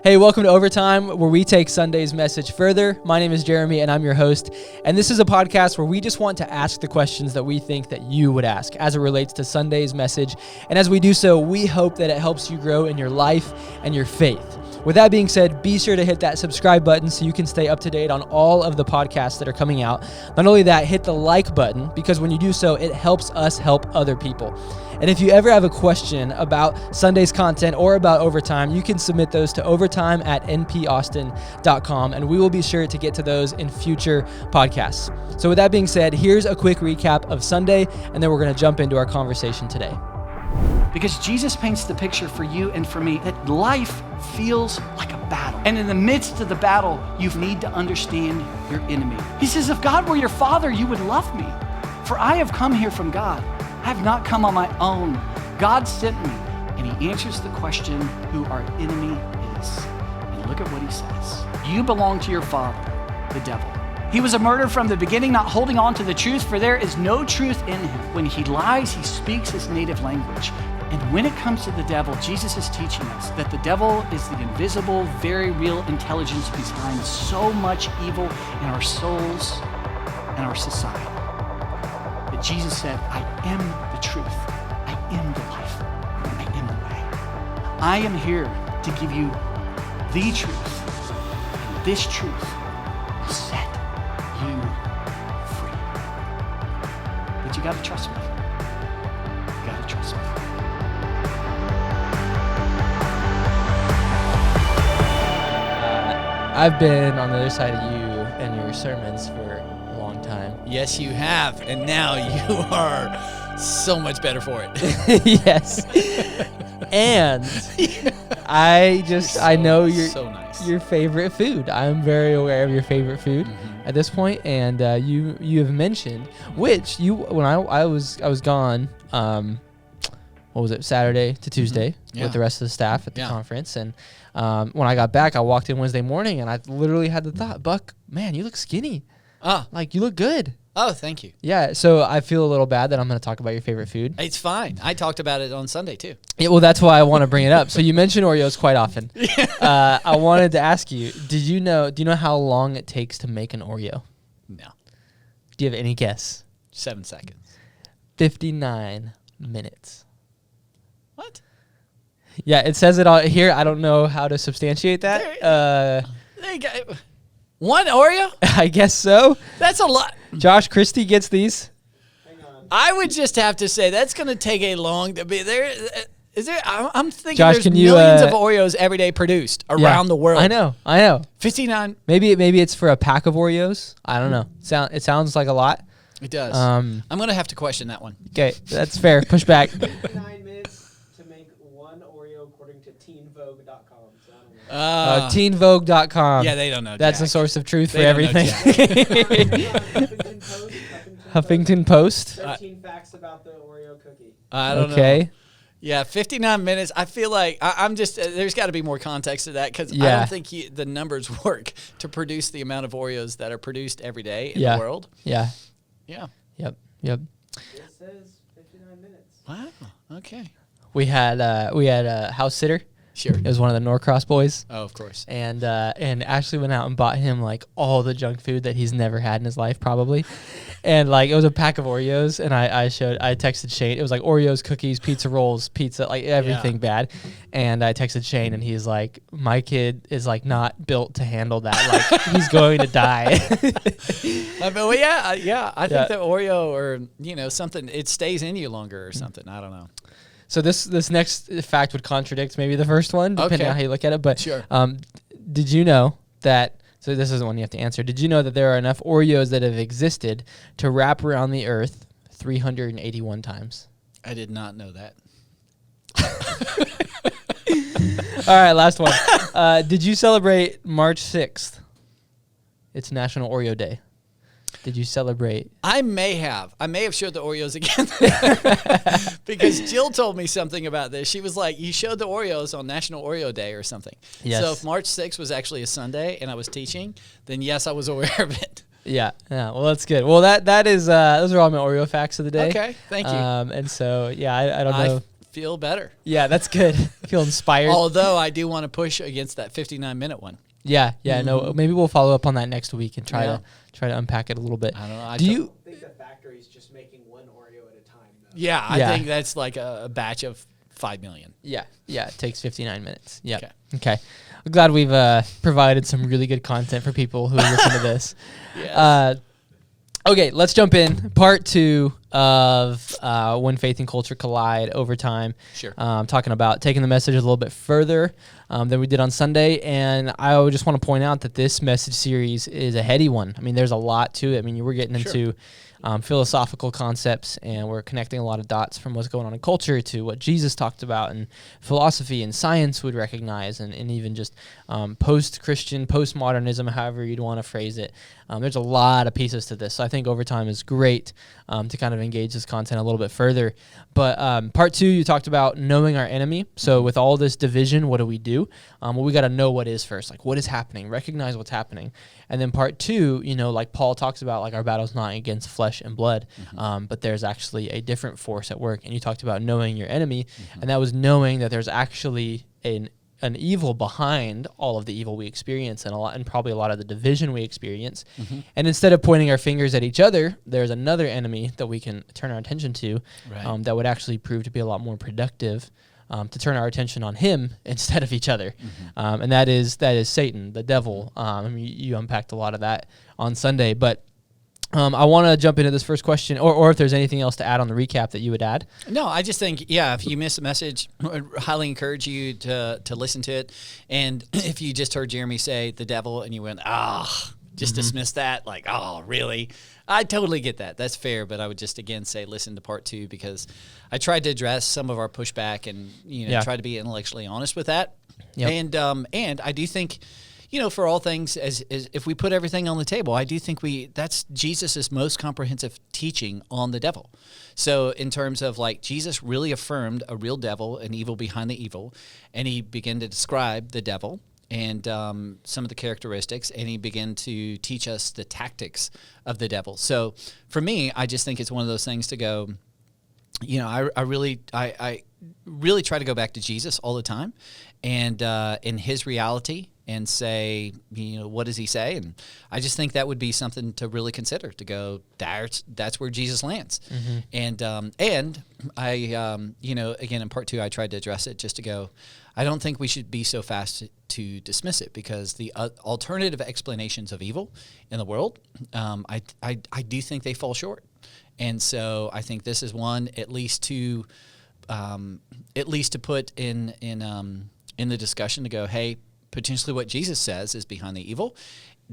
Hey, welcome to Overtime, where we take Sunday's message further. My name is Jeremy, and I'm your host. And this is a podcast where we just want to ask the questions that we think that you would ask as it relates to Sunday's message. And as we do so, we hope that it helps you grow in your life and your faith. With that being said, be sure to hit that subscribe button so you can stay up to date on all of the podcasts that are coming out. Not only that, hit the like button, because when you do so, it helps us help other people. And if you ever have a question about Sunday's content or about Overtime, you can submit those to overtime@npaustin.com, and we will be sure to get to those in future podcasts. So with that being said, here's a quick recap of Sunday, and then we're going to jump into our conversation today. Because Jesus paints the picture for you and for me that life feels like a battle. And in the midst of the battle, you need to understand your enemy. He says, if God were your father, you would love me. For I have come here from God. I have not come on my own. God sent me. And he answers the question who our enemy is. And look at what he says. You belong to your father, the devil. He was a murderer from the beginning, not holding on to the truth, for there is no truth in him. When he lies, he speaks his native language. And when it comes to the devil, Jesus is teaching us that the devil is the invisible, very real intelligence behind so much evil in our souls and our society. But Jesus said, I am the truth. I am the life. I am the way. I am here to give you the truth. And this truth will set you free. But you gotta trust me. You gotta trust me. I've been on the other side of you and your sermons for a long time. Yes, you have. And now you are so much better for it. Yes. And I know so nice. Your favorite food. I'm very aware of your favorite food at this point, and you have mentioned when I was gone. What was it? Saturday to Tuesday with the rest of the staff at the conference, and when I got back, I walked in Wednesday morning, and I literally had the thought, Buck, man, you look skinny. Like you look good. Oh, thank you. Yeah, so I feel a little bad that I'm going to talk about your favorit food. It's fine. I talked about it on Sunday, too. Yeah, well, that's why I want to bring it up. So you mentioned Oreos quite often. I wanted to ask you, do you know how long it takes to make an Oreo? No. Do you have any guess? 7 seconds. 59 minutes. What? Yeah, it says it all here. I don't know how to substantiate that. There you go. One Oreo? I guess so. That's a lot. Josh Christie gets these. Hang on. I would just have to say that's going to take a long to be there. Is there? I'm thinking Josh, there's can you, millions of Oreos every day produced around the world. I know. 59. Maybe it's for a pack of Oreos. I don't know. It sounds like a lot. It does. I'm going to have to question that one. Okay, that's fair. Push back. 59 minutes to make one Oreo according to teenvogue.com. So I don't know. Teenvogue.com. Yeah, they don't know. That's Jack. a source of truth They for don't know everything. Huffington Post. 13 facts about the Oreo cookie. I don't know. Okay. Yeah, 59 minutes. I feel like I'm just, there's got to be more context to that because I Yeah. don't think the numbers work to produce the amount of Oreos that are produced every day in Yeah. the world. Yeah. Yeah. Yep. It says 59 minutes. Wow. Okay. We had a house sitter. Sure. It was one of the Norcross boys. Oh, of course. And Ashley went out and bought him like all the junk food that he's never had in his life probably. And like it was a pack of Oreos, and I texted Shane. It was like Oreos, cookies, pizza rolls, pizza, like everything bad. And I texted Shane, and he's like, my kid is like not built to handle that. Like he's going to die. I think the Oreo or something, it stays in you longer or something. I don't know. So this next fact would contradict maybe the first one, depending on how you look at it. But Sure. Did you know that? So this isn't one you have to answer. Did you know that there are enough Oreos that have existed to wrap around the Earth 381 times? I did not know that. All right, last one. Did you celebrate March 6th? It's National Oreo Day. Did you celebrate? I may have showed the Oreos again because Jill told me something about this. She was like, you showed the Oreos on National Oreo Day or something. Yes. So if March 6th was actually a Sunday and I was teaching, then yes, I was aware of it. Yeah. Well, that's good. Well, that is those are all my Oreo facts of the day. Okay, thank you. And so, yeah, I don't know. feel better. Yeah, that's good. Feel inspired. Although I do want to push against that 59-minute one. Yeah, no, maybe we'll follow up on that next week and try Yeah. to unpack it a little bit. I don't know. Do you? I think the factory is just making one Oreo at a time, though. Yeah, I Yeah. think that's like a batch of 5 million. Yeah, it takes 59 minutes. Yeah. Okay. Okay. I'm glad we've provided some really good content for people who listen to this. Yes. Okay, let's jump in. Part 2 of When Faith and Culture Collide over time. Sure. Talking about taking the message a little bit further than we did on Sunday. And I would just want to point out that this message series is a heady one. I mean, there's a lot to it. I mean, we're getting into philosophical concepts, and we're connecting a lot of dots from what's going on in culture to what Jesus talked about, and philosophy and science would recognize, and even just post-Christian, postmodernism, however you'd want to phrase it. There's a lot of pieces to this. So I think Overtime is great to kind of engage this content a little bit further. But part 2, you talked about knowing our enemy. So with all this division, what do we do? Well, we got to know what is first. Like, what is happening? Recognize what's happening. And then part 2, like Paul talks about, like, our battle's not against flesh and blood, but there's actually a different force at work. And you talked about knowing your enemy, and that was knowing that there's actually an evil behind all of the evil we experience, and probably a lot of the division we experience. And instead of pointing our fingers at each other, there's another enemy that we can turn our attention to, Right. that would actually prove to be a lot more productive, to turn our attention on him instead of each other. And that is Satan, the devil. I mean, you unpacked a lot of that on Sunday, but I want to jump into this first question, or if there's anything else to add on the recap that you would add. No, I just think, if you miss a message, I highly encourage you to listen to it. And if you just heard Jeremy say the devil and you went, just dismiss that, like, oh, really? I totally get that. That's fair. But I would just, again, say listen to part 2, because I tried to address some of our pushback and, try to be intellectually honest with that. Yep. And I do think, for all things, as if we put everything on the table, I do think that's Jesus's most comprehensive teaching on the devil. So in terms of, like, Jesus really affirmed a real devil, an evil behind the evil, and he began to describe the devil and some of the characteristics, and he began to teach us the tactics of the devil. So for me, I just think it's one of those things to go, I really try to go back to Jesus all the time, and in his reality, and say, what does he say? And I just think that would be something to really consider, to go, that's where Jesus lands. And I, again, in part 2, I tried to address it just to go, I don't think we should be so fast to dismiss it, because the alternative explanations of evil in the world, I do think they fall short. And so I think this is one, at least to put in the discussion, to go, hey, potentially what Jesus says is behind the evil.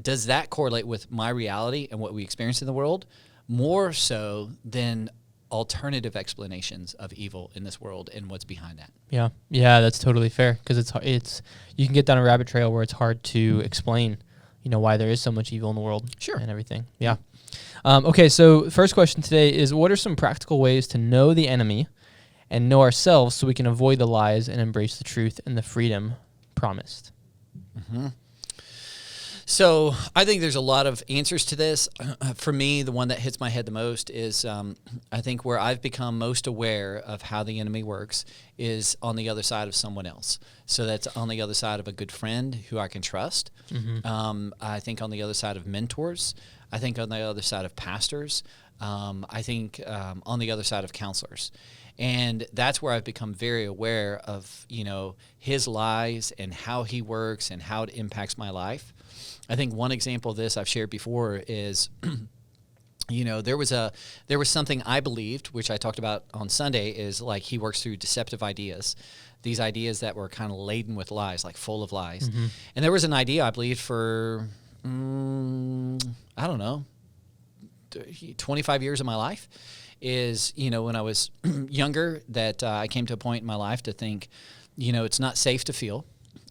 Does that correlate with my reality and what we experience in the world, more so than alternative explanations of evil in this world and what's behind that? Yeah, that's totally fair, because it's you can get down a rabbit trail where it's hard to explain, why there is so much evil in the world, and everything. Yeah. Okay, so first question today is, what are some practical ways to know the enemy and know ourselves so we can avoid the lies and embrace the truth and the freedom promised? So I think there's a lot of answers to this. For me, the one that hits my head the most is I think where I've become most aware of how the enemy works is on the other side of someone else. So that's on the other side of a good friend who I can trust. I think on the other side of mentors. I think on the other side of pastors. I think on the other side of counselors. And that's where I've become very aware of, his lies and how he works and how it impacts my life. I think one example of this I've shared before is, there was something I believed, which I talked about on Sunday, is like he works through deceptive ideas, these ideas that were kind of laden with lies, like full of lies. And there was an idea I believed for, 25 years of my life. Is, when I was younger, that I came to a point in my life to think, it's not safe to feel.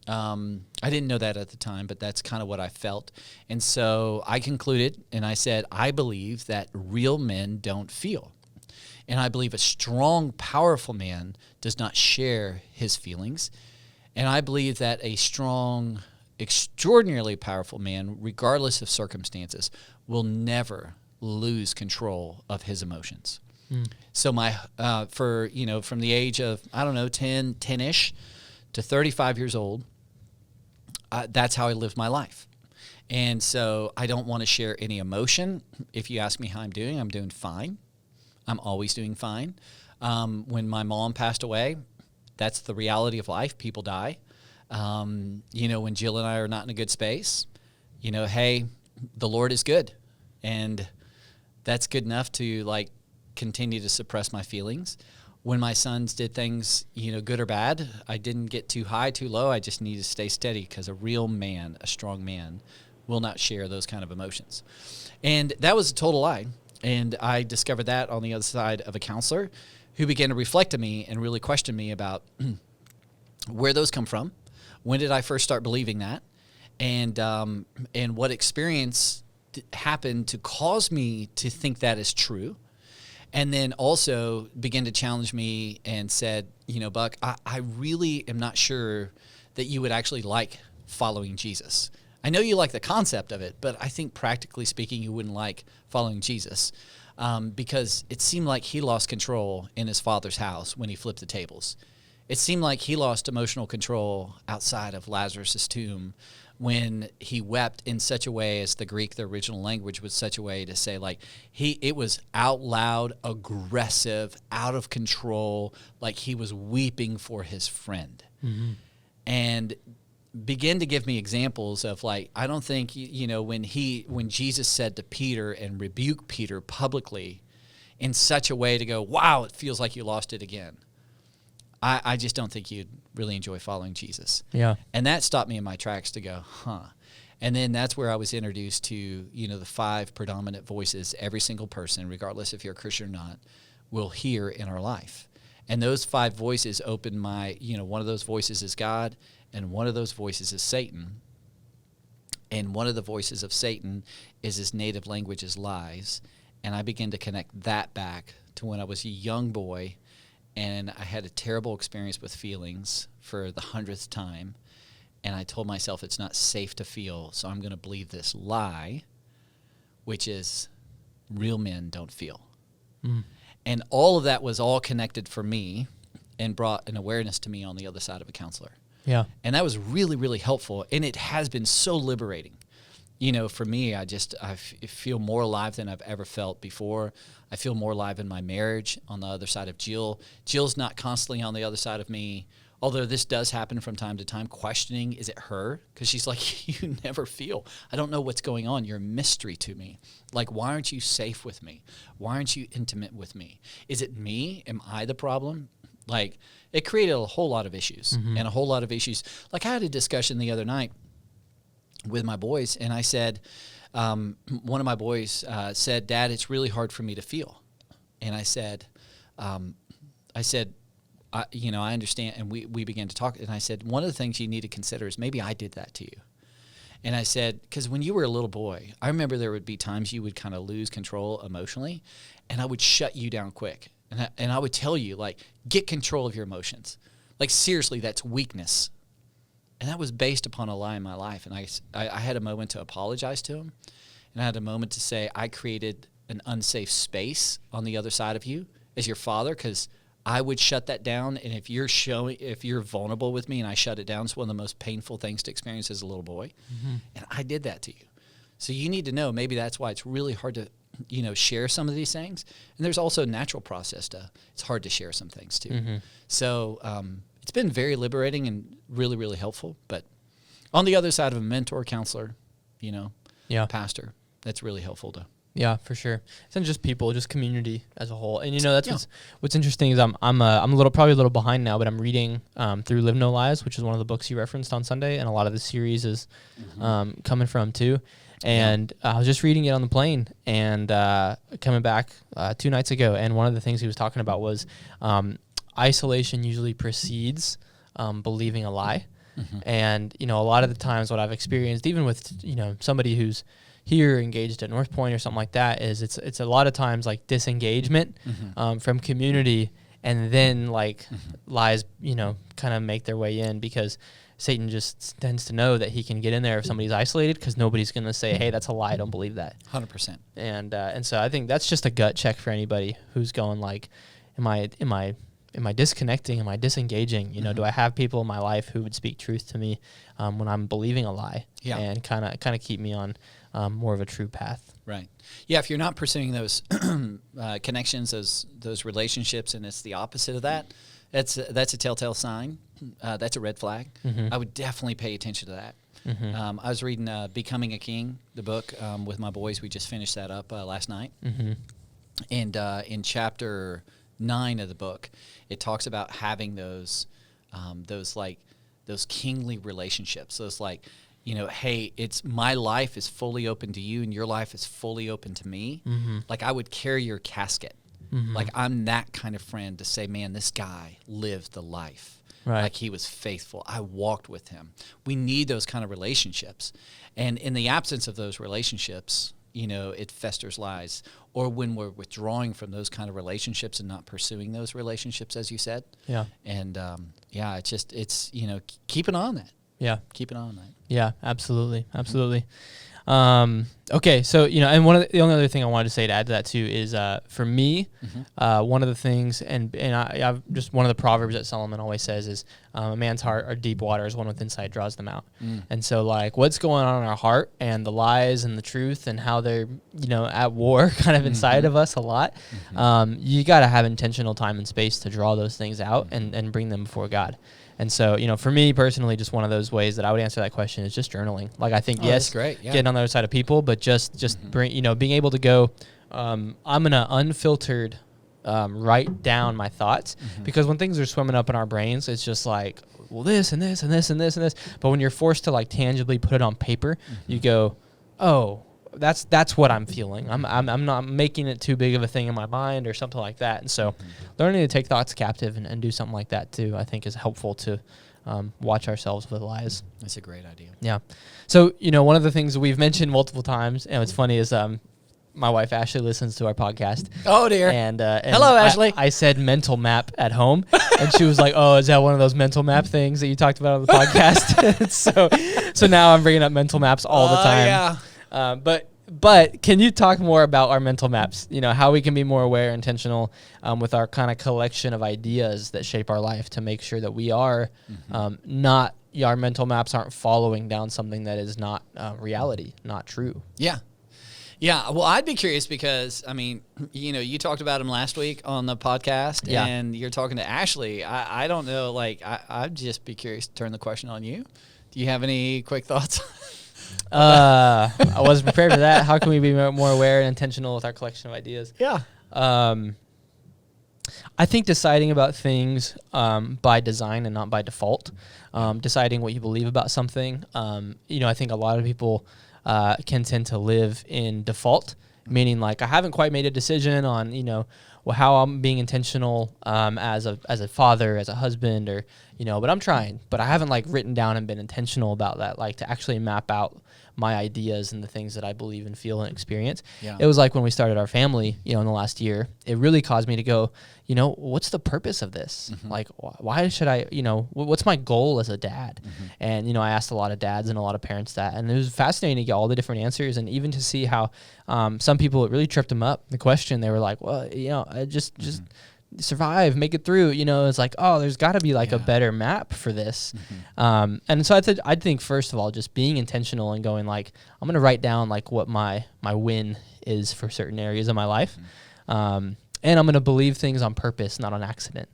I didn't know that at the time, but that's kind of what I felt. And so I concluded, and I said, I believe that real men don't feel. And I believe a strong, powerful man does not share his feelings. And I believe that a strong, extraordinarily powerful man, regardless of circumstances, will never lose control of his emotions. So from the age of, 10-ish to 35 years old, that's how I lived my life. And so I don't want to share any emotion. If you ask me how I'm doing fine. I'm always doing fine. When my mom passed away, that's the reality of life. People die. When Jill and I are not in a good space, hey, the Lord is good. And that's good enough to continue to suppress my feelings. When my sons did things, good or bad, I didn't get too high, too low. I just need to stay steady, because a real man, a strong man, will not share those kind of emotions. And that was a total lie. And I discovered that on the other side of a counselor who began to reflect on me and really question me about where those come from. When did I first start believing that? And what experience happened to cause me to think that is true? And then also began to challenge me and said, Buck, I really am not sure that you would actually like following Jesus. I know you like the concept of it, but I think practically speaking, you wouldn't like following Jesus because it seemed like he lost control in his Father's house when he flipped the tables. It seemed like he lost emotional control outside of Lazarus' tomb when he wept in such a way, as the Greek, the original language, was such a way to say, it was out loud, aggressive, out of control, like he was weeping for his friend. Mm-hmm. And begin to give me examples of I don't think, when Jesus said to Peter and rebuked Peter publicly in such a way to go, wow, it feels like you lost it again. I just don't think you'd really enjoy following Jesus. Yeah. And that stopped me in my tracks to go, And then that's where I was introduced to, the 5 predominant voices every single person, regardless if you're a Christian or not, will hear in our life. And those 5 voices opened my, one of those voices is God, and one of those voices is Satan. And one of the voices of Satan is his native language is lies. And I began to connect that back to when I was a young boy, and I had a terrible experience with feelings for the 100th time. And I told myself it's not safe to feel, so I'm going to believe this lie, which is real men don't feel. Mm. And all of that was all connected for me and brought an awareness to me on the other side of a counselor. Yeah. And that was really, really helpful. And it has been so liberating. For me, I feel more alive than I've ever felt before. I feel more alive in my marriage on the other side of Jill. Jill's not constantly on the other side of me, although this does happen from time to time, questioning, is it her? Because she's like, you never feel. I don't know what's going on. You're a mystery to me. Why aren't you safe with me? Why aren't you intimate with me? Is it me? Am I the problem? It created a whole lot of issues and a whole lot of issues. I had a discussion the other night with my boys, and I said, one of my boys said, Dad, it's really hard for me to feel. And I said, I understand. And we began to talk, and I said, one of the things you need to consider is maybe I did that to you. And I said, because when you were a little boy, I remember there would be times you would kind of lose control emotionally, and I would shut you down quick. And I would tell you, get control of your emotions. Seriously, that's weakness. And that was based upon a lie in my life. And I had a moment to apologize to him. And I had a moment to say, I created an unsafe space on the other side of you as your father, because I would shut that down. And if you're vulnerable with me and I shut it down, it's one of the most painful things to experience as a little boy. Mm-hmm. And I did that to you. So you need to know, maybe that's why it's really hard to share some of these things. And there's also a natural process it's hard to share some things too. Mm-hmm. So it's been very liberating and really, really helpful. But on the other side of a mentor, counselor, pastor, that's really helpful to. Yeah, for sure. It's not just people, just community as a whole. And that's what's interesting is I'm probably a little behind now, but I'm reading through Live No Lies, which is one of the books you referenced on Sunday, and a lot of the series is coming from too. And I was just reading it on the plane and coming back 2 nights ago. And one of the things he was talking about was isolation usually precedes believing a lie. Mm-hmm. And, a lot of the times what I've experienced, even with, somebody who's here engaged at Northpoint or something like that, is it's a lot of times disengagement from community, and then lies, kind of make their way in, because Satan just tends to know that he can get in there if somebody's isolated, because nobody's going to say, hey, that's a lie, I don't believe that. 100%. And so I think that's just a gut check for anybody who's going like, am I disconnecting? Am I disengaging? You know, do I have people in my life who would speak truth to me when I'm believing a lie, and kind of keep me on more of a true path? Right. Yeah. If you're not pursuing those connections, those relationships, and it's the opposite of that, that's a telltale sign. That's a red flag. I would definitely pay attention to that. I was reading Becoming a King, the book, with my boys. We just finished that up last night. And in chapter 9 of the book, it talks about having those kingly relationships. Those like, you know, hey, it's my life is fully open to you and your life is fully open to me. Like I would carry your casket. Like I'm that kind of friend to say, man, this guy lived the life. Right. Like he was faithful. I walked with him. We need those kind of relationships. And in the absence of those relationships, you know, it festers lies. Or when we're withdrawing from those kind of relationships and not pursuing those relationships, as you said. Yeah. And it's you know, keep an eye on that. Yeah. Keep an eye on that. Yeah, absolutely. Absolutely. Okay, so, you know, and the only other thing I wanted to say to add to that too is, for me, one of the things, and I've just one of the proverbs that Solomon always says is, a man's heart are deep waters, one with insight draws them out. And so like what's going on in our heart and the lies and the truth and how they're, you know, at war kind of inside of us a lot. You got to have intentional time and space to draw those things out and bring them before God. And so, you know, for me personally, just one of those ways that I would answer that question is just journaling. Like I think, yes, great. Yeah. Getting on the other side of people, but just bring, you know, being able to go, I'm going to unfiltered write down my thoughts, because when things are swimming up in our brains, it's just like, well, this and this and this and this and this. But when you're forced to like tangibly put it on paper, you go, oh, that's what I'm feeling. I'm not making it too big of a thing in my mind or something like that. And so learning to take thoughts captive and do something like that too, I think is helpful to watch ourselves with lies. That's a great idea. Yeah. So, you know, one of the things we've mentioned multiple times, and what's funny is my wife Ashley listens to our podcast. Oh dear. And hello, Ashley. I said mental map at home, and she was like, "Oh, is that one of those mental map things that you talked about on the podcast?" so now I'm bringing up mental maps all the time. Yeah. But can you talk more about our mental maps? You know, how we can be more aware, intentional with our kind of collection of ideas that shape our life, to make sure that we are not, our mental maps aren't following down something that is not reality, not true. Yeah. Yeah, well, I'd be curious because, I mean, you know, you talked about him last week on the podcast, and you're talking to Ashley. I don't know, like, I'd just be curious to turn the question on you. Do you have any quick thoughts? I wasn't prepared for that. How can we be more aware and intentional with our collection of ideas? Yeah. I think deciding about things by design and not by default, deciding what you believe about something. You know, I think a lot of people can tend to live in default, meaning like I haven't quite made a decision on, you know, how I'm being intentional as a father, as a husband, or, you know, but I'm trying. But I haven't like written down and been intentional about that, like to actually map out my ideas and the things that I believe and feel and experience. Yeah. It was like when we started our family, you know, in the last year, it really caused me to go, you know, what's the purpose of this? Like, why should I, you know, what's my goal as a dad? And, you know, I asked a lot of dads and a lot of parents that, and it was fascinating to get all the different answers, and even to see how some people, it really tripped them up. The question, they were like, well, you know, just survive, make it through, you know. It's like, oh, there's got to be like a better map for this. And so I think first of all, just being intentional and going like, I'm going to write down like what my win is for certain areas of my life. And I'm going to believe things on purpose, not on accident.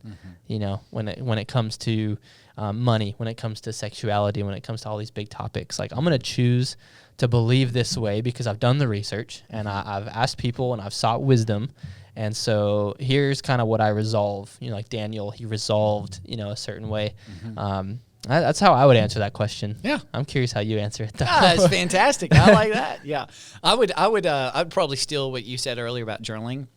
You know, when it comes to money, when it comes to sexuality, when it comes to all these big topics, like I'm going to choose to believe this way because I've done the research and I've asked people and I've sought wisdom. And so here's kind of what I resolve. You know, like Daniel, he resolved, you know, a certain way. That's how I would answer that question. Yeah, I'm curious how you answer it, though. It's fantastic. I like that. Yeah, I'd probably steal what you said earlier about journaling.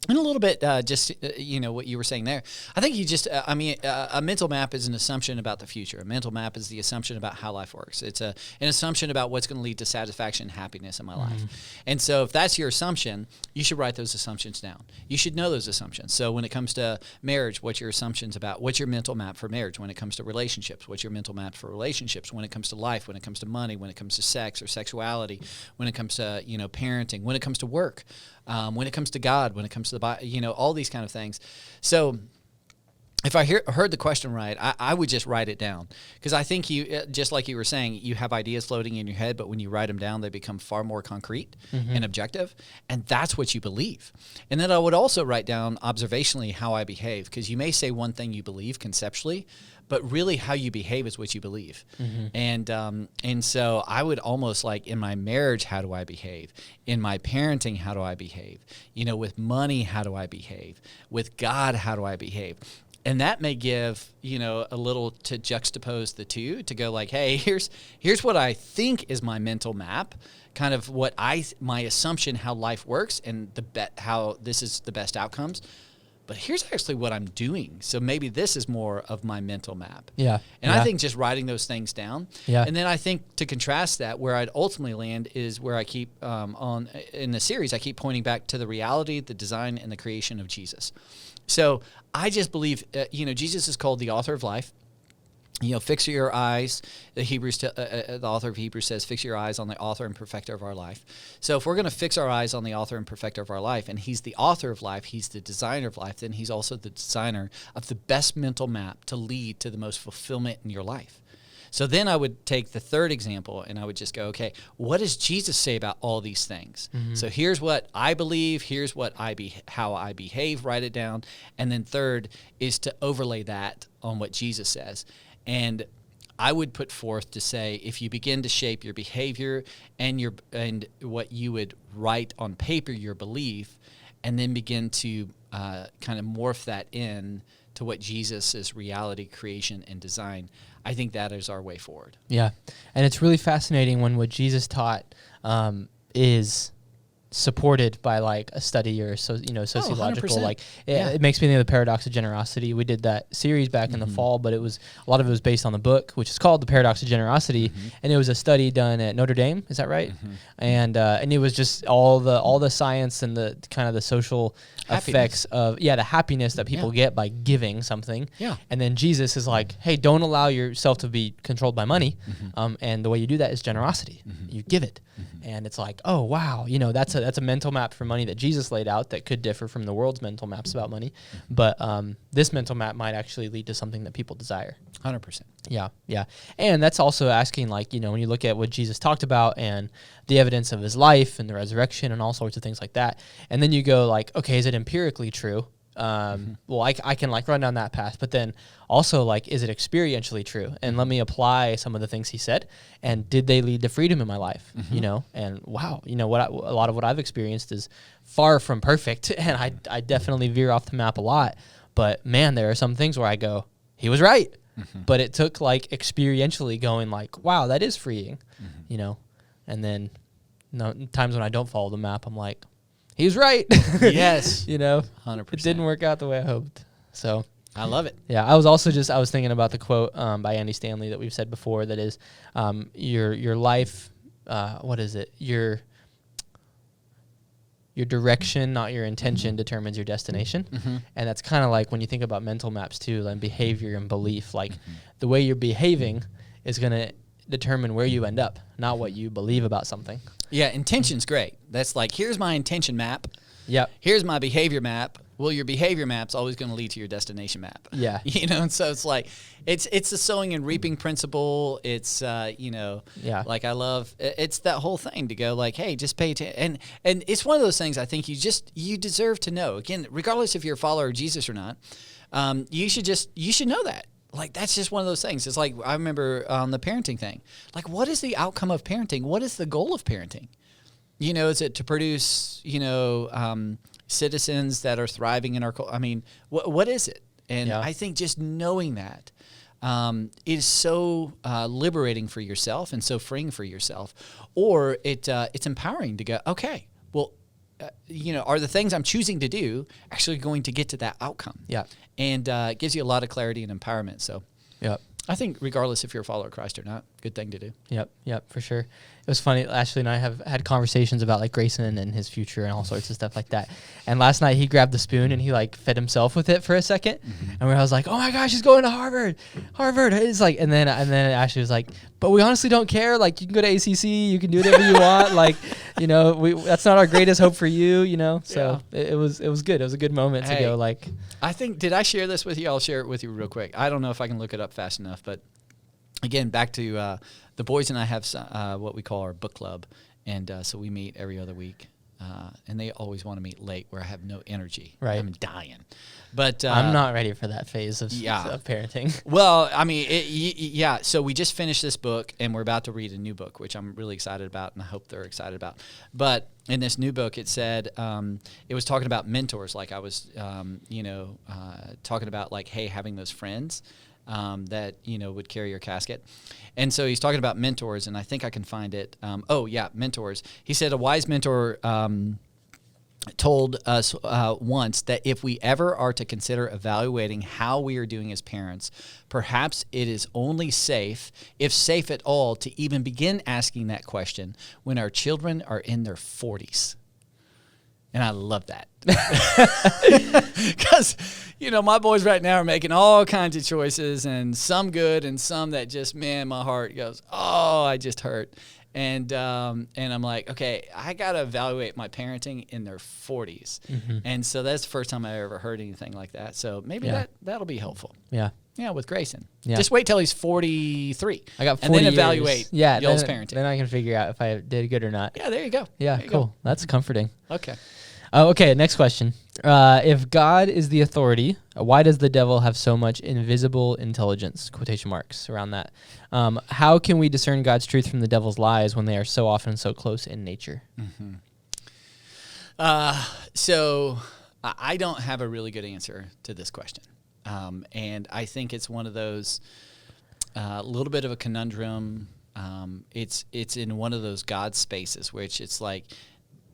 And a little bit, what you were saying there. I think you just, a mental map is an assumption about the future. A mental map is the assumption about how life works. It's an assumption about what's going to lead to satisfaction and happiness in my life. And so if that's your assumption, you should write those assumptions down. You should know those assumptions. So when it comes to marriage, what's your assumptions about? What's your mental map for marriage? When it comes to relationships, what's your mental map for relationships? When it comes to life, when it comes to money, when it comes to sex or sexuality, when it comes to, parenting, when it comes to work, when it comes to God, when it comes to the Bible, all these kind of things. So if I heard the question right, I would just write it down, because I think you, just like you were saying, you have ideas floating in your head, but when you write them down, they become far more concrete and objective, and that's what you believe. And then I would also write down observationally how I behave, because you may say one thing you believe conceptually, but really how you behave is what you believe. And so I would almost like, in my marriage, how do I behave? In my parenting, how do I behave? With money, how do I behave? With God, how do I behave? And that may give, a little to juxtapose the two, to go like, hey, here's what I think is my mental map, kind of what my assumption how life works, and how this is the best outcomes. But here's actually what I'm doing. So maybe this is more of my mental map. Yeah. And I think just writing those things down. Yeah. And then I think to contrast that, where I'd ultimately land is where I keep in the series, I keep pointing back to the reality, the design, and the creation of Jesus. So I just believe, Jesus is called the author of life. Fix your eyes. The author of Hebrews says, fix your eyes on the author and perfecter of our life. So if we're going to fix our eyes on the author and perfecter of our life, and he's the author of life, he's the designer of life, then he's also the designer of the best mental map to lead to the most fulfillment in your life. So then I would take the third example, and I would just go, okay, what does Jesus say about all these things? So here's what I believe, here's what how I behave, write it down. And then third is to overlay that on what Jesus says. And I would put forth to say, if you begin to shape your behavior and what you would write on paper, your belief, and then begin to kind of morph that in to what Jesus is reality, creation, and design, I think that is our way forward. Yeah. And it's really fascinating when what Jesus taught is supported by like a study or sociological, it makes me think of the paradox of generosity. We did that series back in the fall, but a lot of it was based on the book, which is called The Paradox of Generosity, and it was a study done at Notre Dame. Is that right? And it was just all the science and the kind of the social effects of the happiness that people get by giving something. And then Jesus is like, hey, don't allow yourself to be controlled by money, and the way you do that is generosity. You give it. And it's like, oh wow, that's a mental map for money that Jesus laid out that could differ from the world's mental maps about money. But this mental map might actually lead to something that people desire. 100%. Yeah. And that's also asking, like, when you look at what Jesus talked about and the evidence of his life and the resurrection and all sorts of things like that. And then you go like, okay, is it empirically true? Well, I can like run down that path, but then also like, is it experientially true? And let me apply some of the things he said, and did they lead to freedom in my life? And wow, a lot of what I've experienced is far from perfect, and I definitely veer off the map a lot, but man, there are some things where I go, he was right. But it took like experientially going like, wow, that is freeing, and then times when I don't follow the map, I'm like, he was right. Yes. 100%. It didn't work out the way I hoped. So I love it. Yeah, I was thinking about the quote by Andy Stanley that we've said before, that is, your life, what is it? Your direction, not your intention, determines your destination. And that's kind of like when you think about mental maps too, and behavior and belief, like the way you're behaving is going to determine where you end up, not what you believe about something. Yeah, intention's great. That's like, here's my intention map. Yep. Here's my behavior map. Well, your behavior map's always going to lead to your destination map. Yeah. And so it's like, it's the sowing and reaping principle. It's, like I love, it's that whole thing to go like, hey, just pay attention. And it's one of those things I think you deserve to know. Again, regardless if you're a follower of Jesus or not, you should know that. Like, that's just one of those things. It's like, I remember on the parenting thing, like, what is the outcome of parenting? What is the goal of parenting? Is it to produce, citizens that are thriving in our culture? I mean, what is it? And I think just knowing that is so liberating for yourself and so freeing for yourself. Or it's empowering to go, okay, well, are the things I'm choosing to do actually going to get to that outcome? Yeah. And it gives you a lot of clarity and empowerment. So Yep. I think regardless if you're a follower of Christ or not, good thing to do. Yep, for sure. It was funny. Ashley and I have had conversations about like Grayson and his future and all sorts of stuff like that. And last night he grabbed the spoon and he like fed himself with it for a second. And I was like, oh my gosh, he's going to Harvard. It's like, and then Ashley was like, but we honestly don't care. Like, you can go to ACC, you can do whatever you want. Like, that's not our greatest hope for you. So it was good. It was a good moment to go like. I think, did I share this with you? I'll share it with you real quick. I don't know if I can look it up fast enough, but again, back to the boys and I have what we call our book club, and so we meet every other week, and they always want to meet late where I have no energy. Right. I'm dying. But I'm not ready for that phase of parenting. Well, I mean, so we just finished this book, and we're about to read a new book, which I'm really excited about, and I hope they're excited about. But in this new book, it said, it was talking about mentors, like I was, talking about like, hey, having those friends that, would carry your casket. And so he's talking about mentors, and I think I can find it. Mentors. He said a wise mentor told us once that if we ever are to consider evaluating how we are doing as parents, perhaps it is only safe, if safe at all, to even begin asking that question when our children are in their 40s. And I love that. Because, my boys right now are making all kinds of choices, and some good and some that just, man, my heart goes, oh, I just hurt. And I'm like, okay, I got to evaluate my parenting in their 40s. Mm-hmm. And so that's the first time I ever heard anything like that. So maybe that'll be helpful. Yeah. Yeah, with Grayson. Yeah. Just wait till he's 43. I got 40 and then years. evaluate y'all's parenting. Then I can figure out if I did good or not. Yeah, there you go. Yeah, cool. That's comforting. Okay. Okay, next question. If God is the authority, why does the devil have so much invisible intelligence, quotation marks, around that? How can we discern God's truth from the devil's lies when they are so often so close in nature? Mm-hmm. So I don't have a really good answer to this question. And I think it's one of those, a little bit of a conundrum. It's in one of those God spaces, which it's like,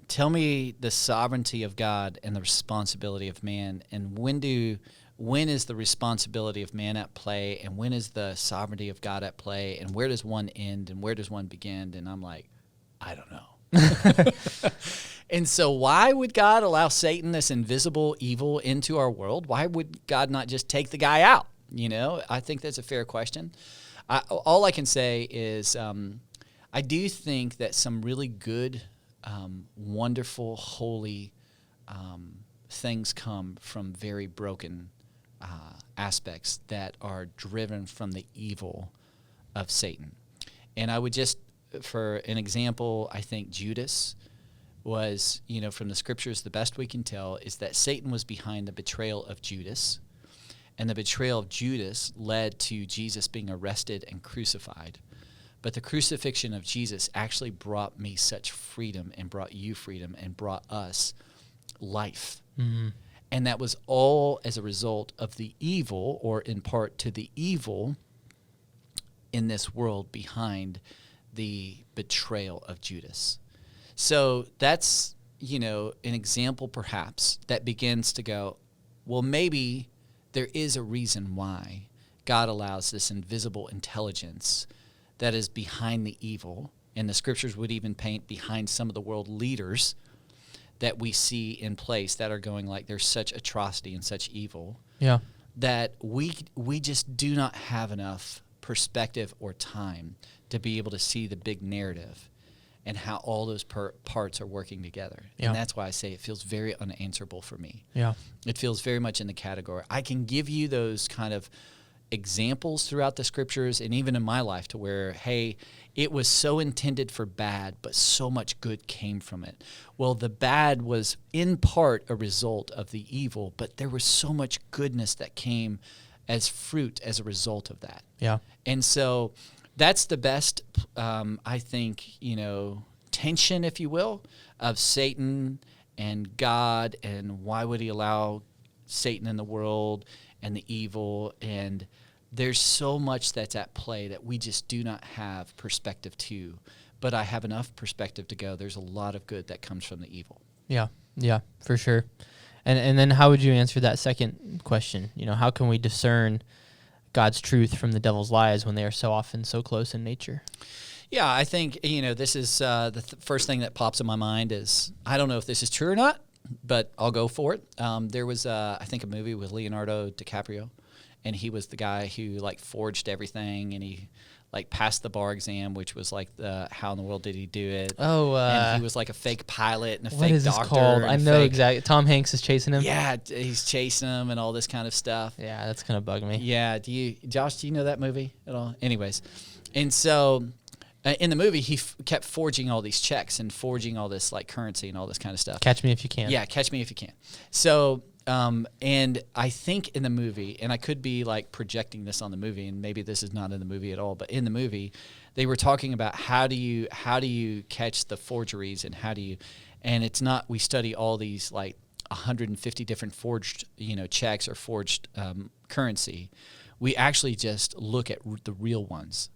tell me the sovereignty of God and the responsibility of man, and when is the responsibility of man at play, and when is the sovereignty of God at play, and where does one end and where does one begin? And I'm like, I don't know. And so why would God allow Satan, this invisible evil, into our world? Why would God not just take the guy out? I think that's a fair question. All I can say is I do think that some really good, wonderful, holy things come from very broken aspects that are driven from the evil of Satan. And I would just, for an example, I think Judas was, from the scriptures, the best we can tell is that Satan was behind the betrayal of Judas. And the betrayal of Judas led to Jesus being arrested and crucified. But the crucifixion of Jesus actually brought me such freedom, and brought you freedom, and brought us life. Mm-hmm. And that was all as a result of the evil, or in part to the evil in this world behind the betrayal of Judas. So that's, an example perhaps that begins to go, well, maybe there is a reason why God allows this invisible intelligence that is behind the evil, and the scriptures would even paint behind some of the world leaders that we see in place that are going like there's such atrocity and such evil, that we just do not have enough perspective or time to be able to see the big narrative and how all those parts are working together. Yeah. And that's why I say it feels very unanswerable for me. Yeah. It feels very much in the category. I can give you those kind of examples throughout the scriptures and even in my life to where, hey, it was so intended for bad, but so much good came from it. Well, the bad was in part a result of the evil, but there was so much goodness that came as fruit as a result of that. Yeah. And so that's the best, I think, tension, if you will, of Satan and God, and why would he allow Satan in the world and the evil, and there's so much that's at play that we just do not have perspective to, but I have enough perspective to go, there's a lot of good that comes from the evil. Yeah, yeah, for sure. And then how would you answer that second question? How can we discern God's truth from the devil's lies when they are so often so close in nature? Yeah, I think, this is the first thing that pops in my mind is, I don't know if this is true or not, but I'll go for it. There was, I think, a movie with Leonardo DiCaprio, and he was the guy who, forged everything, and he, passed the bar exam, which was, how in the world did he do it? Oh, and he was, a fake pilot and a what fake is this doctor. called? and I a know fake- exactly. Tom Hanks is chasing him. Yeah, he's chasing him and all this kind of stuff. Yeah, that's gonna bug me. Yeah, Josh, do you know that movie at all? Anyways, and so in the movie, he kept forging all these checks and forging all this currency and all this kind of stuff. Catch Me If You Can. Yeah, Catch Me If You Can. So, and I think in the movie, and I could be projecting this on the movie, and maybe this is not in the movie at all, but in the movie, they were talking about how do you catch the forgeries and and it's not, we study all these 150 different forged checks or forged currency. We actually just look at the real ones.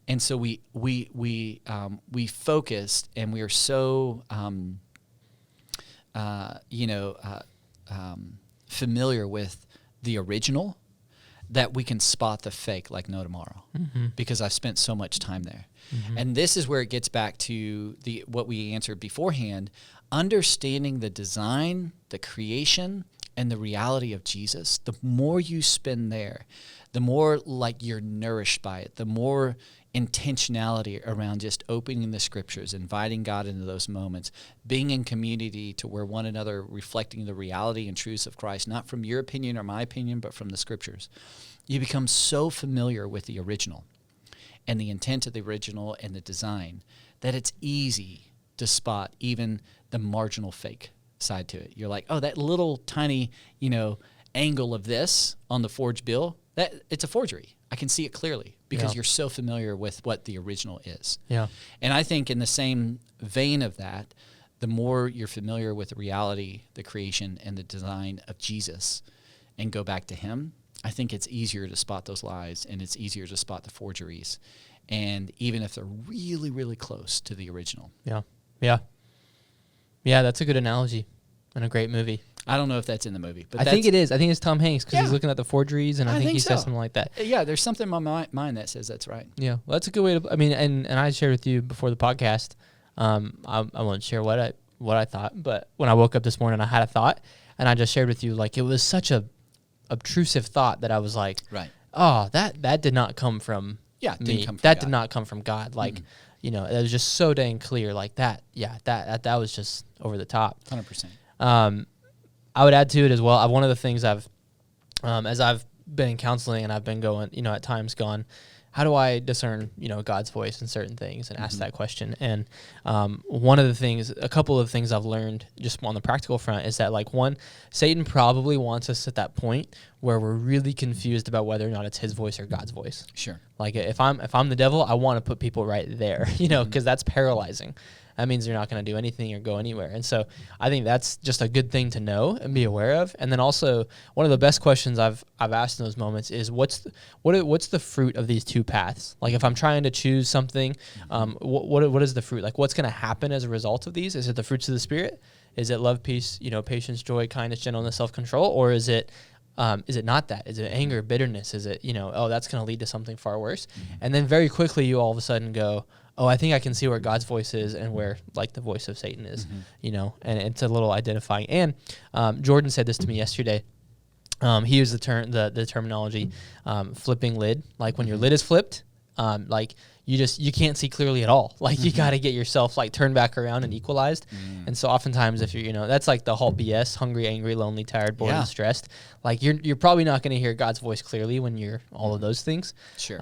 And so we focused, and we are so familiar with the original that we can spot the fake like no tomorrow, because I've spent so much time there. And this is where it gets back to what we answered beforehand, understanding the design, the creation, and the reality of Jesus. The more you spend there, the more you're nourished by it, the more intentionality around just opening the scriptures, inviting God into those moments, being in community to where one another reflecting the reality and truths of Christ, not from your opinion or my opinion, but from the scriptures. You become so familiar with the original and the intent of the original and the design that it's easy to spot even the marginal fake side to it. You're like, oh, that little tiny, angle of this on the forged bill, that it's a forgery. I can see it clearly because you're so familiar with what the original is. Yeah. And I think in the same vein of that, the more you're familiar with the reality, the creation, and the design of Jesus and go back to him, I think it's easier to spot those lies, and it's easier to spot the forgeries. And even if they're really, really close to the original. Yeah. Yeah. Yeah, that's a good analogy and a great movie. I don't know if that's in the movie, but I think it is. I think it's Tom Hanks because he's looking at the forgeries, and I think he says something like that. Yeah, there's something in my mind that says that's right. Yeah, well, that's a good way to. I mean, and I shared with you before the podcast. I won't share what I thought, but when I woke up this morning, I had a thought, and I just shared with you it was such a obtrusive thought that I was like, right. Oh, that did not come from it me. Didn't come from that God. Did not come from God. It was just so dang clear. That that was just over the top. 100%. I would add to it as well. One of the things I've, as I've been in counseling and I've been going, at times gone, how do I discern, God's voice in certain things and ask that question? And a couple of things I've learned just on the practical front is that one, Satan probably wants us at that point where we're really confused about whether or not it's his voice or God's voice. Sure. If I'm the devil, I want to put people right there, because that's paralyzing. That means you're not going to do anything or go anywhere. And so I think that's just a good thing to know and be aware of. And then also one of the best questions I've asked in those moments is what's the fruit of these two paths? If I'm trying to choose something, what is the fruit? What's going to happen as a result of these? Is it the fruits of the Spirit? Is it love, peace, patience, joy, kindness, gentleness, self-control? Or is it not that? Is it anger, bitterness? Is it, that's going to lead to something far worse? And then very quickly you all of a sudden go, oh, I think I can see where God's voice is and where the voice of Satan is, and it's a little identifying. And Jordan said this to me yesterday. He used the terminology flipping lid. When your lid is flipped, you can't see clearly at all. You got to get yourself turned back around and equalized. And so oftentimes if you're, that's the whole BS, hungry, angry, lonely, tired, bored, and stressed. You're probably not going to hear God's voice clearly when you're all of those things. Sure.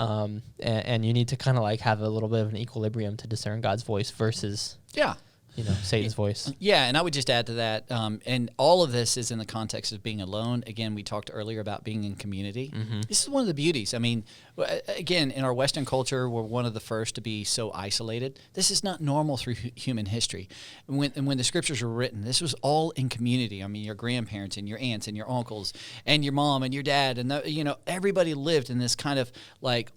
And you need to kind of have a little bit of an equilibrium to discern God's voice versus Satan's voice. Yeah, and I would just add to that, and all of this is in the context of being alone. Again, we talked earlier about being in community. This is one of the beauties. I mean, again, in our Western culture, we're one of the first to be so isolated. This is not normal through human history. When the scriptures were written, this was all in community. I mean, your grandparents and your aunts and your uncles and your mom and your dad, and everybody lived in this kind of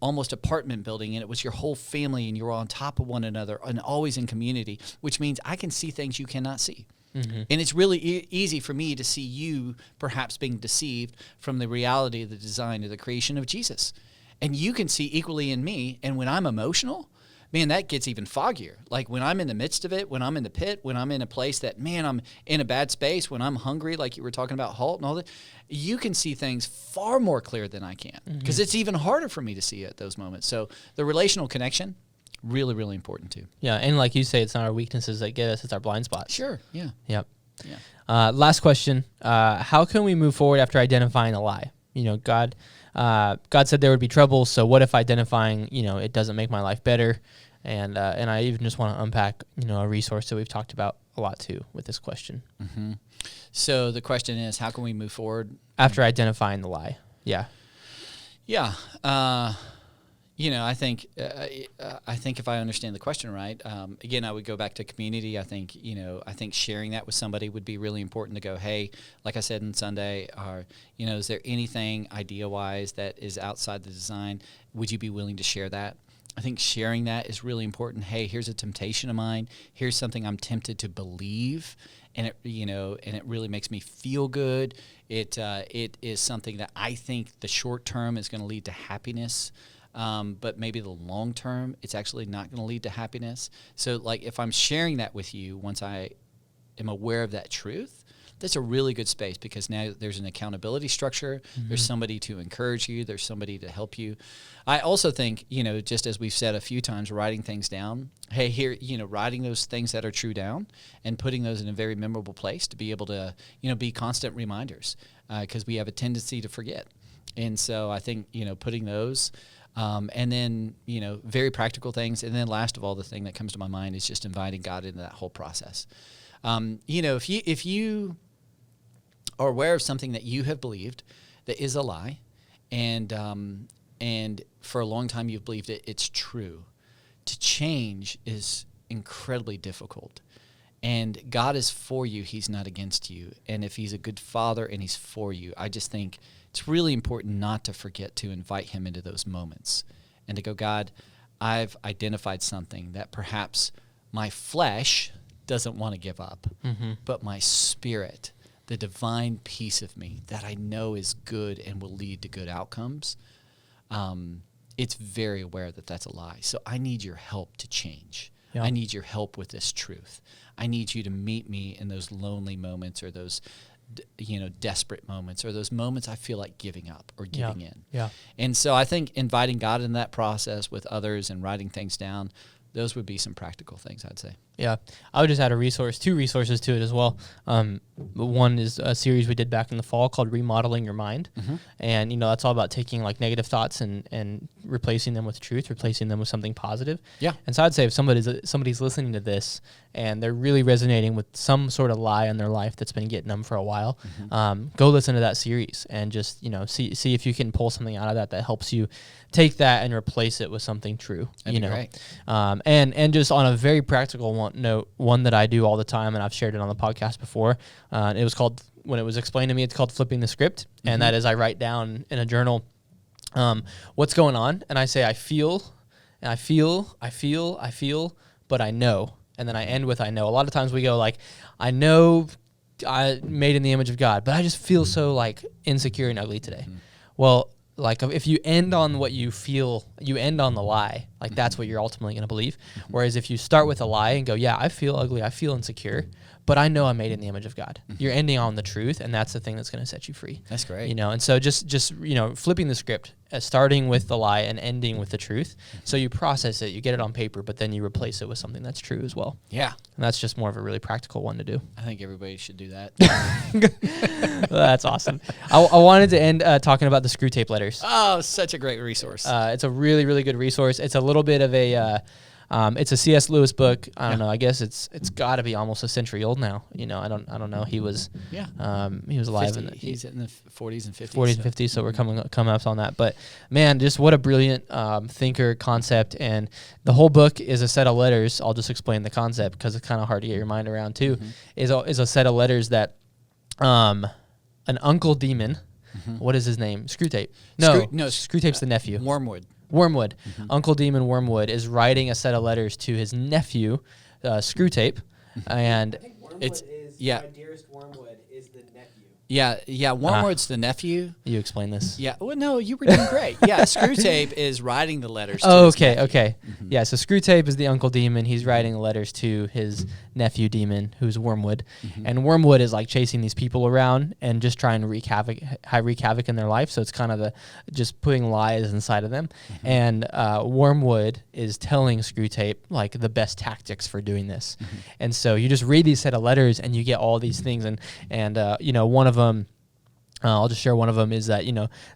almost apartment building, and it was your whole family, and you were on top of one another and always in community, which means I can see things you cannot see. And it's really easy for me to see you perhaps being deceived from the reality of the design of the creation of Jesus. And you can see equally in me. And when I'm emotional, man, that gets even foggier. Like when I'm in the midst of it, when I'm in the pit, when I'm in a place that, man, I'm in a bad space, when I'm hungry, like you were talking about halt and all that, you can see things far more clear than I can, because it's even harder for me to see at those moments. So the relational connection, really, really important too. Yeah, and like you say, it's not our weaknesses that get us, it's our blind spots. Sure, yeah. Yep. Yeah. Last question. How can we move forward after identifying a lie? You know, God said there would be trouble, so what if identifying, it doesn't make my life better? And I even just want to unpack, a resource that we've talked about a lot too with this question. Mm-hmm. So the question is, how can we move forward after identifying the lie? Yeah. Yeah. I think if I understand the question right, again, I would go back to community. I think sharing that with somebody would be really important to go, hey, like I said on Sunday, is there anything idea-wise that is outside the design? Would you be willing to share that? I think sharing that is really important. Hey, here's a temptation of mine. Here's something I'm tempted to believe, and it really makes me feel good. It is something that I think the short term is going to lead to happiness. But maybe the long term, it's actually not going to lead to happiness. So like if I'm sharing that with you, once I am aware of that truth, that's a really good space, because now there's an accountability structure. Mm-hmm. There's somebody to encourage you. There's somebody to help you. I also think, just as we've said a few times, writing things down, hey, here, writing those things that are true down and putting those in a very memorable place to be able to, be constant reminders, because we have a tendency to forget. And so I think, putting those, and then, very practical things. And then last of all, the thing that comes to my mind is just inviting God into that whole process. If you are aware of something that you have believed that is a lie, and for a long time you've believed it's true, to change is incredibly difficult. And God is for you. He's not against you. And if he's a good father and he's for you, I just think it's really important not to forget to invite him into those moments and to go, God, I've identified something that perhaps my flesh doesn't want to give up, but my spirit, the divine piece of me that I know is good and will lead to good outcomes, it's very aware that that's a lie. So I need your help to change. Yeah. I need your help with this truth. I need you to meet me in those lonely moments, or those desperate moments, or those moments I feel like giving up or giving in. Yeah. And so I think inviting God in that process with others and writing things down, those would be some practical things, I'd say. Yeah. I would just add two resources to it as well. One is a series we did back in the fall called Remodeling Your Mind. Mm-hmm. And, that's all about taking like negative thoughts and replacing them with truth, replacing them with something positive. Yeah. And so I'd say if somebody's listening to this and they're really resonating with some sort of lie in their life that's been getting them for a while, go listen to that series and just, see if you can pull something out of that helps you take that and replace it with something true. That'd be great. And just on a very practical note, one that I do all the time, and I've shared it on the podcast before. It was called, when it was explained to me, it's called flipping the script. Mm-hmm. And that is, I write down in a journal what's going on, and I say, I feel, but I know. And then I end with, I know. A lot of times we go like, I know I made in the image of God, but I just feel so like insecure and ugly today. Mm-hmm. Well, like if you end on what you feel, you end on the lie, like that's what you're ultimately going to believe. Mm-hmm. Whereas if you start with a lie and go, yeah, I feel ugly, I feel insecure, but I know I'm made in the image of God. Mm-hmm. You're ending on the truth, and that's the thing that's going to set you free. That's great. And so just flipping the script, starting with the lie and ending with the truth. Mm-hmm. So you process it, you get it on paper, but then you replace it with something that's true as well. Yeah. And that's just more of a really practical one to do. I think everybody should do that. Well, that's awesome. I wanted to end talking about the screw tape letters. Oh, such a great resource. It's a really, really good resource. It's a little bit of a... it's a C.S. Lewis book. I don't know. I guess it's got to be almost a century old now. I don't know. He was alive 50, he's in the 40s and 50s. 40s and 50s. So we're coming up on that. But man, just what a brilliant thinker, concept, and the whole book is a set of letters. I'll just explain the concept because it's kind of hard to get your mind around too. Mm-hmm. Is a set of letters that an Uncle Demon. Mm-hmm. What is his name? Screwtape. No, Screwtape's the nephew. Wormwood. Mm-hmm. Uncle Demon Wormwood is writing a set of letters to his nephew, Screwtape, and I think Wormwood is Yeah. My dearest Wormwood is the nephew. Yeah. Wormwood's the nephew. You explain this. Yeah. Well, no, you were doing great. Yeah. Screwtape is writing the letters. To Oh, his okay, nephew. okay. Yeah, so Screwtape is the uncle demon. He's writing letters to his nephew demon, who's Wormwood. And Wormwood is like chasing these people around and just trying to wreak havoc in their life. So it's kind of just putting lies inside of them. And Wormwood is telling Screwtape like the best tactics for doing this. And so you just read these set of letters and you get all these things. And one of them, I'll just share one of them is that,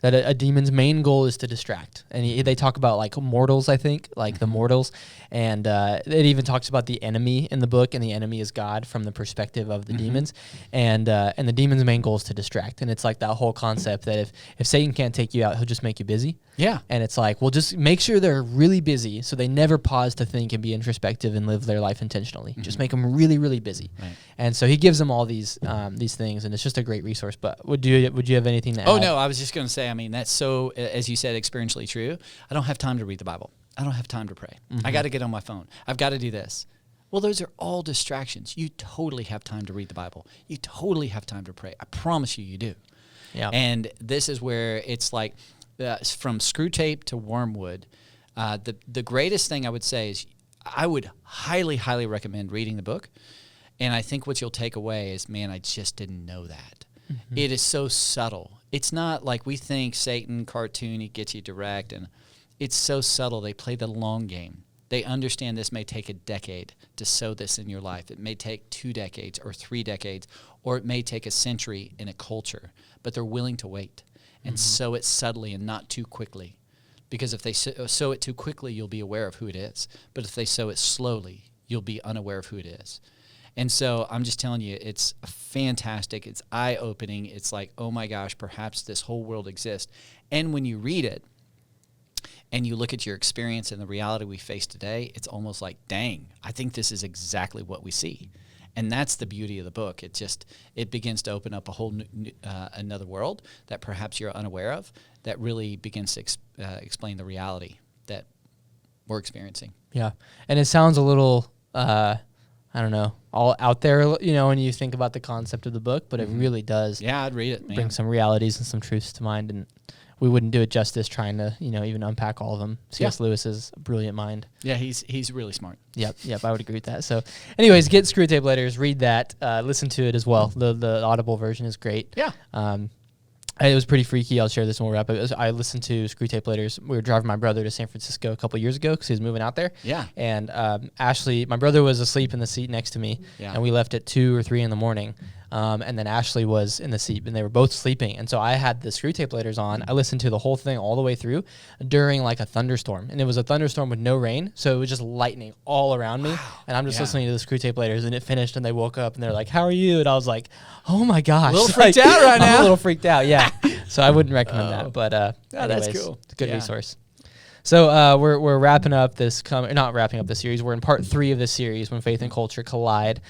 that a demon's main goal is to distract. And they talk about like mortals, I think, like the mortals. And it even talks about the enemy in the book, and the enemy is God from the perspective of the demons. And the demon's main goal is to distract. And it's like that whole concept that if Satan can't take you out, he'll just make you busy. Yeah. And it's like, well, just make sure they're really busy so they never pause to think and be introspective and live their life intentionally. Just make them really, really busy. Right. And so he gives them all these things, and it's just a great resource. But would you have anything to add? Oh, no, I was just going to say, I mean, that's so, as you said, experientially true. I don't have time to read the Bible. I don't have time to pray. I got to get on my phone. I've got to do this. Well, those are all distractions. You totally have time to read the Bible. You totally have time to pray. I promise you do. Yeah. And this is where it's like from Screwtape to Wormwood, the greatest thing I would say is I would highly, highly recommend reading the book. And I think what you'll take away is, man, I just didn't know that. It is so subtle. It's not like we think Satan cartoon, he gets you direct, and it's so subtle. They play the long game. They understand this may take a decade to sow this in your life. It may take 2 decades or 3 decades, or it may take a century in a culture, but they're willing to wait and sow it subtly and not too quickly. Because if they sow it too quickly, you'll be aware of who it is. But if they sow it slowly, you'll be unaware of who it is. And so I'm just telling you, it's fantastic. It's eye-opening. It's like, oh my gosh, perhaps this whole world exists. And when you read it and you look at your experience and the reality we face today, it's almost like, dang, I think this is exactly what we see. And that's the beauty of the book. It begins to open up a whole another world that perhaps you're unaware of, that really begins to explain the reality that we're experiencing. Yeah. And it sounds a little, I don't know, all out there, when you think about the concept of the book, but it really does. Yeah, I'd read it, man. Bring some realities and some truths to mind. And we wouldn't do it justice trying to, even unpack all of them. C.S. Lewis is a brilliant mind. Yeah, he's really smart. Yep, I would agree with that. So anyways, get Screwtape Letters, read that, listen to it as well. The Audible version is great. Yeah. It was pretty freaky. I'll share this when we're up. I listened to Screwtape Letters. We were driving my brother to San Francisco a couple years ago because he was moving out there. Yeah. And Ashley, my brother was asleep in the seat next to me, and we left at 2 or 3 in the morning. And then Ashley was in the seat, and they were both sleeping. And so I had the Screwtape Letters on. I listened to the whole thing all the way through during like a thunderstorm. And it was a thunderstorm with no rain, so it was just lightning all around me. And I'm just listening to the Screwtape Letters, and it finished, and they woke up, and they're like, "How are you?" And I was like, "Oh my gosh." A little freaked out right now. I'm a little freaked out, yeah. So I wouldn't recommend that. But anyways, that's cool. It's a good resource. So we're wrapping up not wrapping up the series. We're in part 3 of this series, When Faith and Culture Collide,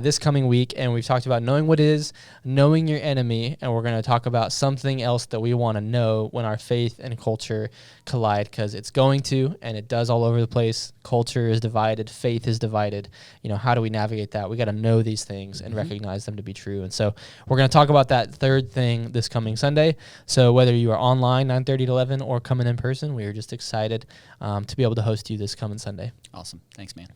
this coming week. And we've talked about knowing what is, knowing your enemy, and we're going to talk about something else that we want to know when our faith and culture collide, because it's going to, and it does all over the place. Culture is divided, faith is divided. How do we navigate that? We got to know these things and recognize them to be true. And so we're going to talk about that third thing this coming Sunday. So whether you are online 9:30 to 11 or coming in person, we are just excited to be able to host you this coming Sunday. Awesome. Thanks, man.